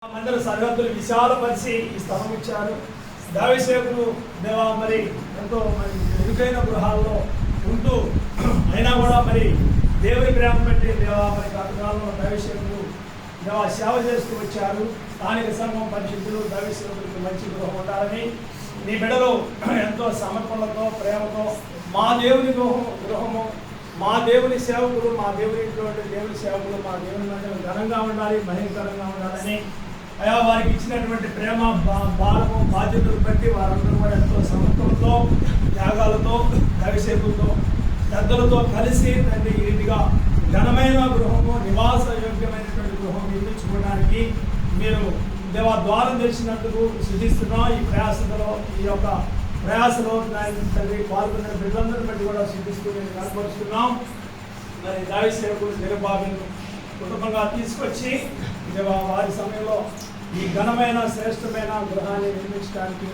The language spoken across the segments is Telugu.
మందిర సరిహద్దులు విశాలపరిచి ఈ స్థలం ఇచ్చారు. దావీసేవకులు దేవా మరి ఎంతో మరి ఎరుకైన గృహాల్లో ఉంటూ అయినా కూడా మరి దేవుని ప్రేమ పెట్టి దేవా మరి గతకాలంలో దావీసేవకులు దేవా సేవ చేస్తూ వచ్చారు. స్థానిక సంఘం పరిశుద్ధులు దావీసేవకులకు మంచి గృహం ఉండాలని నీ బిడ్డలు ఎంతో సమర్పణలతో ప్రేమతో మా దేవుని గృహము మా దేవుని సేవకులు మా దేవుని దేవుని సేవకులు మా దేవుని మందిరం ఘనంగా ఉండాలి, భయంకరంగా ఉండాలని అయా వారికి ఇచ్చినటువంటి ప్రేమ భారము బాధ్యతలు బట్టి వారందరూ కూడా ఎంతో సమర్పణతో త్యాగాలతో దవిసేపులతో పెద్దలతో కలిసి తండ్రి ఈ రీతిగా ఘనమైన గృహము నివాస యోగ్యమైనటువంటి గృహం నిర్మించుకోవడానికి మీరు దేవా ద్వారం తెచ్చినందుకు సిద్ధిస్తున్నాం. ఈ ప్రయాసలో ఈ యొక్క ప్రయాసలో తండ్రి పాల్గొన్న బిడ్డలందరిని బట్టి కూడా సిద్ధిస్తూ నేను కనపరుస్తున్నాం. మరి దావీసేవకులు నిరుబాబులను కుటుంబంగా తీసుకొచ్చి దేవా వారి సమయంలో ఈ ఘనమైన శ్రేష్టమైన గృహాన్ని నిర్మించడానికి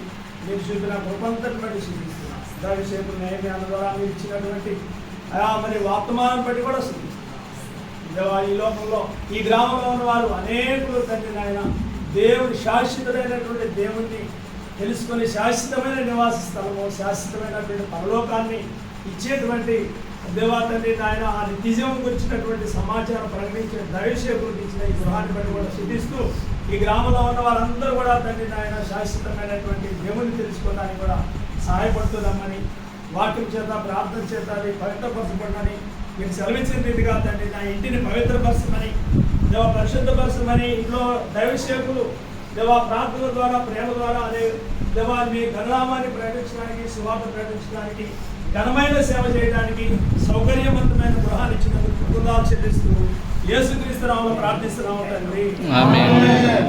మీరు చూపిన కృపంతని బట్టి సిద్ధిస్తున్నాం. దావీసేవకులు నయమ్యాల ద్వారా మీరు ఇచ్చినటువంటి మరి వర్తమానం బట్టి కూడా సిద్ధిస్తున్నాం. దేవా ఈ లోకంలో ఈ గ్రామంలో ఉన్న వారు అనేకులు తండ్రి నాయన దేవుని శాశ్వతమైనటువంటి దేవుణ్ణి తెలుసుకొని శాశ్వతమైన నివాస స్థలము శాశ్వతమైనటువంటి పరలోకాన్ని ఇచ్చేటువంటి దేవా తండ్రి ఆయన ఆ నిజం గురించినటువంటి సమాచారం ప్రకటించిన దైవసేవకులకు ఇచ్చిన ఈ గృహాన్ని బట్టి కూడా సిద్ధిస్తూ ఈ గ్రామంలో ఉన్న వారందరూ కూడా తండ్రి ఆయన శాశ్వతమైనటువంటి దేవుని తెలుసుకోవడానికి కూడా సహాయపడుతుందమ్మని వాక్యం చేత ప్రార్థన చేత అది పవిత్రపరచబడమని మీరు సెలవించిన రీతిగా తండ్రి నా ఇంటిని పవిత్రపరచమని దేవ పరిశుద్ధపరచమని ఇంట్లో దైవసేవకులు దేవా ప్రార్థన ద్వారా ప్రేమ ద్వారా అదే దేవా మీ ఘననామాన్ని ప్రకటించడానికి సువార్త ప్రకటించడానికి ఘనమైన సేవ చేయడానికి సౌకర్యవంతమైన గృహాన్ని ఇచ్చినందుకు కృతజ్ఞతలు చెల్లిస్తూ యేసుక్రీస్తు నామములో ప్రార్థిస్తున్నాము తండ్రి. ఆమేన్.